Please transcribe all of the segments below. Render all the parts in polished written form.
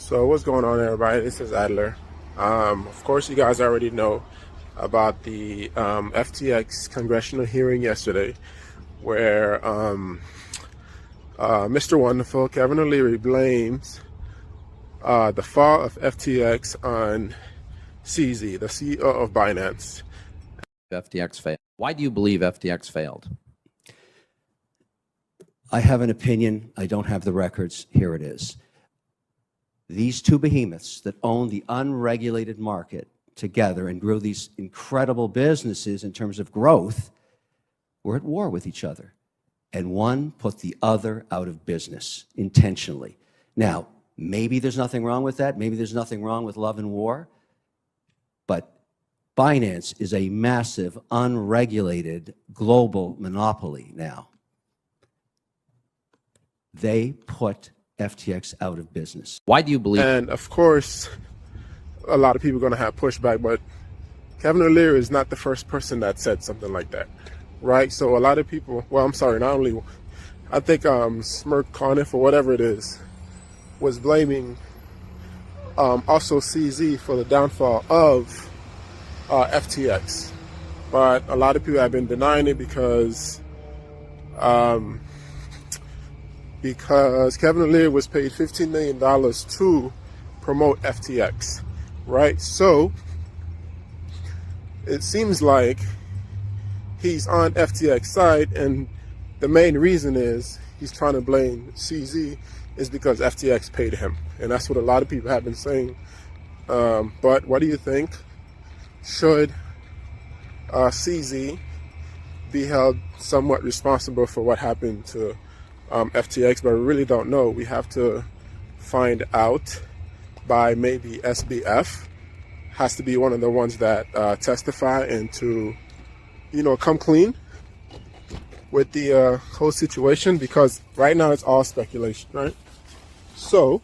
So what's going on, everybody? This is Adler. Of course, you guys already know about the FTX congressional hearing yesterday, where Mr. Wonderful, Kevin O'Leary, blames the fall of FTX on CZ, the CEO of Binance. FTX failed. Why do you believe FTX failed? I have an opinion. I don't have the records. Here it is. These two behemoths that own the unregulated market together and grew these incredible businesses in terms of growth were at war with each other. And one put the other out of business intentionally. Now, maybe there's nothing wrong with that. Maybe there's nothing wrong with love and war. But Binance is a massive, unregulated global monopoly now. They put FTX out of business. Why do you believe? And of course, a lot of people are going to have pushback, but Kevin O'Leary is not the first person that said something like that, right? So a lot of people, well, I'm sorry, not only, I think Smirk Conniff or whatever it is, was blaming also CZ for the downfall of FTX. But a lot of people have been denying it because Kevin O'Leary was paid $15 million to promote FTX, right? So it seems like he's on FTX side, and the main reason is he's trying to blame CZ is because FTX paid him, and that's what a lot of people have been saying. But what do you think? Should CZ be held somewhat responsible for what happened to FTX? But we really don't know. We have to find out by maybe SBF. Has to be one of the ones that testify and to, come clean with the whole situation, because right now it's all speculation, right? So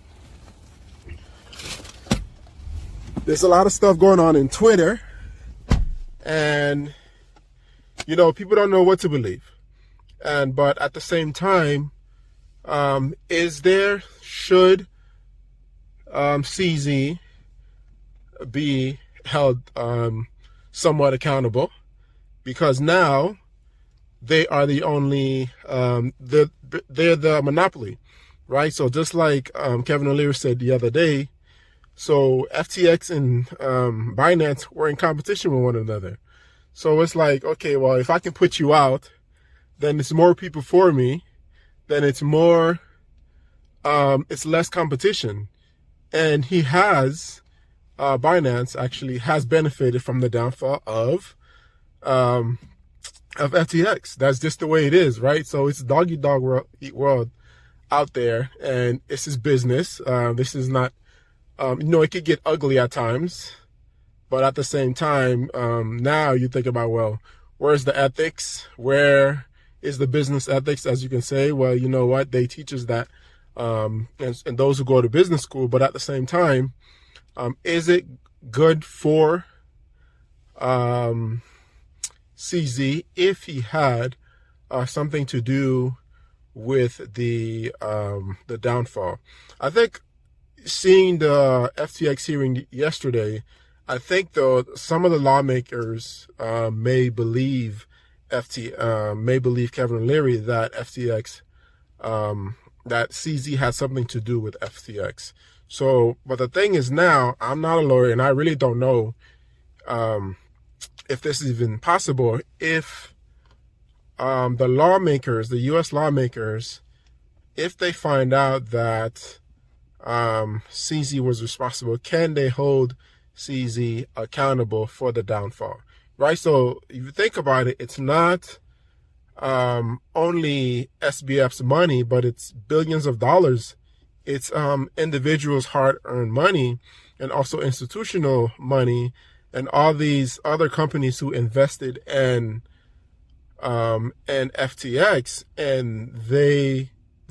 there's a lot of stuff going on in Twitter, and people don't know what to believe. But at the same time, should CZ be held somewhat accountable? Because now they are the only, they're the monopoly, right? So just like Kevin O'Leary said the other day, so FTX and Binance were in competition with one another. So it's like, okay, well, if I can put you out, then it's more people for me, then it's more, it's less competition. And Binance actually has benefited from the downfall of FTX. That's just the way it is, right? So it's dog-eat-dog world out there, and it's his business. This is not, it could get ugly at times, but at the same time, now you think about, well, where's the ethics? Where is the business ethics, as you can say? Well, you know what? They teach us that, and those who go to business school. But at the same time, is it good for CZ if he had something to do with the downfall? I think seeing the FTX hearing yesterday, I think though some of the lawmakers may believe Kevin O'Leary that FTX, that CZ had something to do with FTX. So, but the thing is now, I'm not a lawyer, and I really don't know if this is even possible. If the lawmakers, the U.S. lawmakers, if they find out that CZ was responsible, can they hold CZ accountable for the downfall? Right? So if you think about it, it's not only SBF's money, but it's billions of dollars. It's individuals' hard-earned money, and also institutional money, and all these other companies who invested in FTX, and they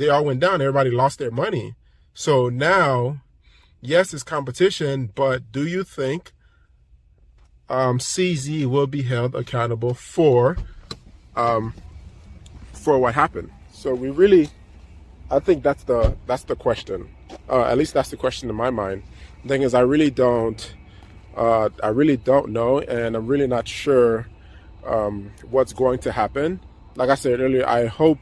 all went down. Everybody lost their money. So now, yes, it's competition, but do you think CZ will be held accountable for what happened? So I think that's the question. At least that's the question in my mind. The thing is, I really don't know, and I'm really not sure what's going to happen. Like I said earlier, I hope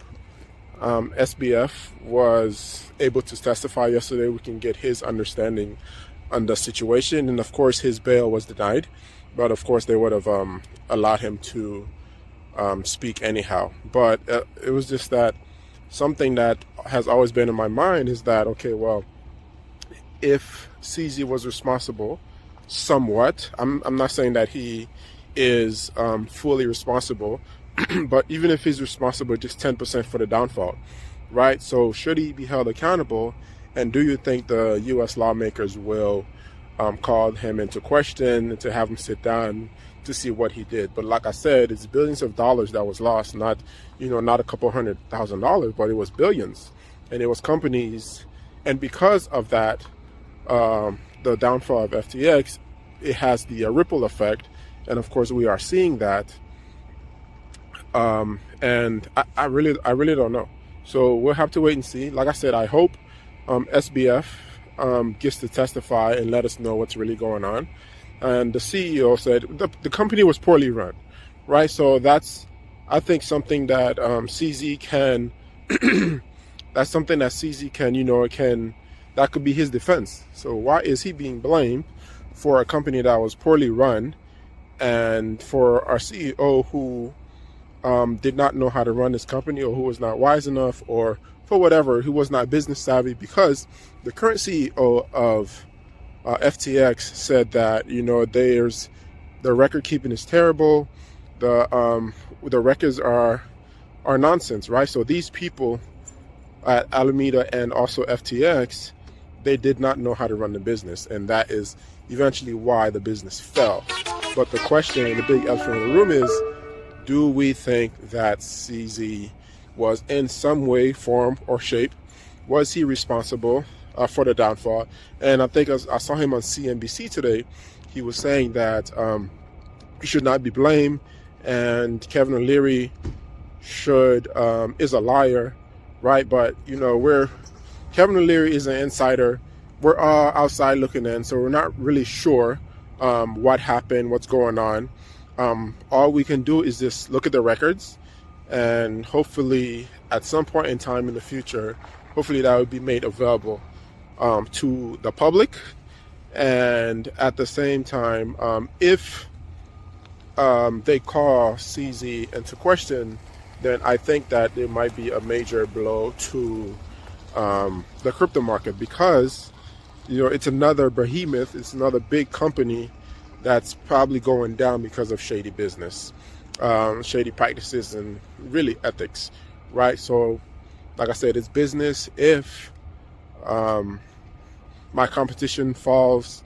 SBF was able to testify yesterday. We can get his understanding on the situation, and of course his bail was denied, but of course they would have allowed him to speak anyhow. But it was just that something that has always been in my mind is that, okay, well, if CZ was responsible somewhat, I'm not saying that he is fully responsible, but even if he's responsible just 10% for the downfall, right? So should he be held accountable? And do you think the U.S. lawmakers will call him into question and to have him sit down to see what he did? But like I said, it's billions of dollars that was lost, not a couple $100,000, but it was billions, and it was companies. And because of that, the downfall of FTX, it has the ripple effect, and of course we are seeing that. And I really don't know. So we'll have to wait and see. Like I said, I hope SBF gets to testify and let us know what's really going on. And the CEO said the company was poorly run, right? So that's, I think, something that CZ can. That's something that CZ can, that could be his defense. So why is he being blamed for a company that was poorly run, and for our CEO who did not know how to run this company, or who was not wise enough, or for whatever, who was not business savvy? Because the current CEO of FTX said that there's the record keeping is terrible, the records are nonsense, right? So these people at Alameda and also FTX, they did not know how to run the business, and that is eventually why the business fell. But the question, the big elephant in the room is, do we think that CZ was in some way, form, or shape, was he responsible for the downfall? And I think I saw him on CNBC today. He was saying that he should not be blamed, and Kevin O'Leary is a liar, right? But Kevin O'Leary is an insider. We're all outside looking in, so we're not really sure what happened, what's going on. All we can do is just look at the records, and hopefully at some point in time in the future, hopefully that will be made available to the public. And at the same time, if they call CZ into question, then I think that there might be a major blow to the crypto market, because it's another behemoth, it's another big company that's probably going down because of shady business, shady practices, and really ethics, right? So like I said, it's business. If my competition falls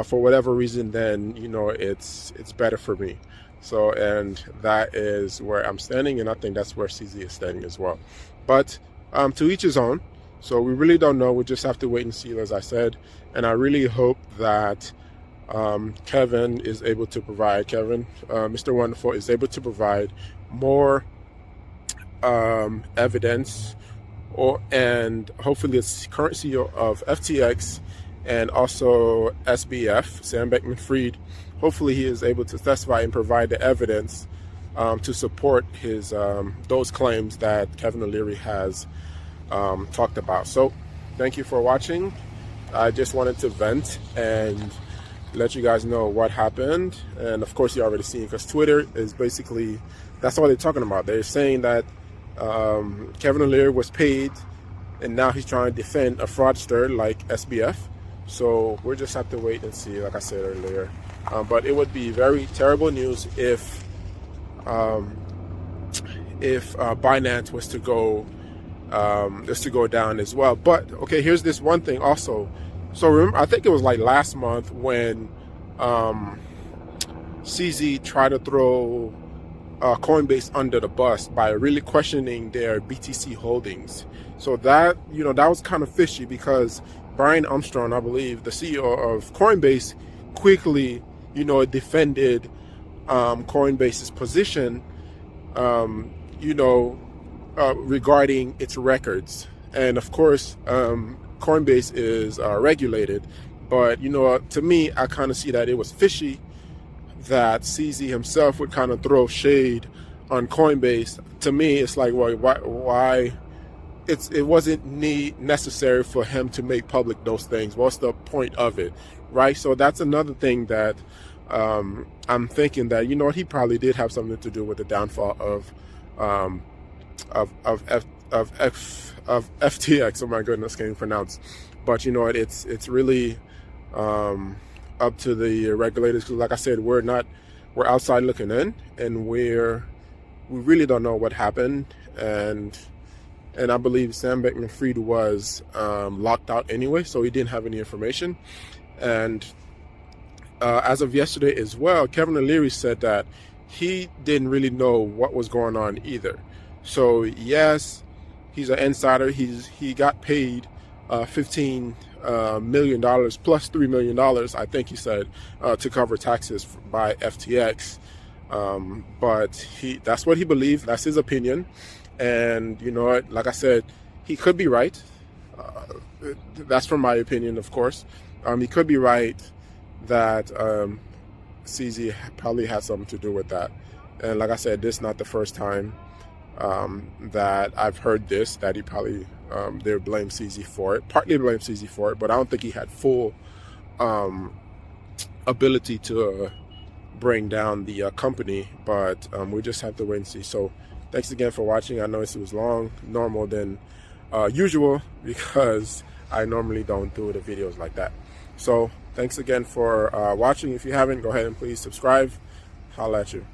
for whatever reason, then it's better for me. So, and that is where I'm standing, and I think that's where CZ is standing as well. But to each his own. So we really don't know. We just have to wait and see, as I said. And I really hope that Kevin is able to provide, Mr. Wonderful is able to provide more evidence, and hopefully the current CEO of FTX and also SBF, Sam Bankman-Fried, hopefully he is able to testify and provide the evidence to support his those claims that Kevin O'Leary has talked about. So thank you for watching. I just wanted to vent and let you guys know what happened. And of course you already seen, because Twitter is basically, that's all they're talking about. They're saying that Kevin O'Leary was paid, and now he's trying to defend a fraudster like SBF. So we'll just have to wait and see, like I said earlier. But it would be very terrible news if Binance was to go down as well. But okay, here's this one thing also. So remember, I think it was like last month when CZ tried to throw Coinbase under the bus by really questioning their BTC holdings. So that that was kind of fishy, because Brian Armstrong, I believe, the CEO of Coinbase, quickly defended Coinbase's position regarding its records. And of course Coinbase is regulated. But, you know, to me, I kind of see that it was fishy that CZ himself would kind of throw shade on Coinbase. To me, it's like, well, why? It wasn't necessary for him to make public those things. What's the point of it, right? So that's another thing that I'm thinking that, you know what, he probably did have something to do with the downfall of FTX. Oh my goodness, can't even pronounce. But you know what, it's really up to the regulators, because like I said, we're outside looking in, and we really don't know what happened. And I believe Sam Bankman-Fried was locked out anyway, so he didn't have any information. And as of yesterday as well, Kevin O'Leary said that he didn't really know what was going on either. So yes, he's an insider. He got paid $15 million plus $3 million, I think he said, to cover taxes by FTX. But that's what he believes. That's his opinion. And you know what, like I said, he could be right. That's from my opinion, of course. He could be right that CZ probably had something to do with that. And like I said, this is not the first time that I've heard this, that he probably, they blame CZ for it. Partly blame CZ for it, but I don't think he had full ability to bring down the company. But we just have to wait and see. So thanks again for watching. I know this was normal than usual, because I normally don't do the videos like that. So thanks again for watching. If you haven't, go ahead and please subscribe. Holla at you.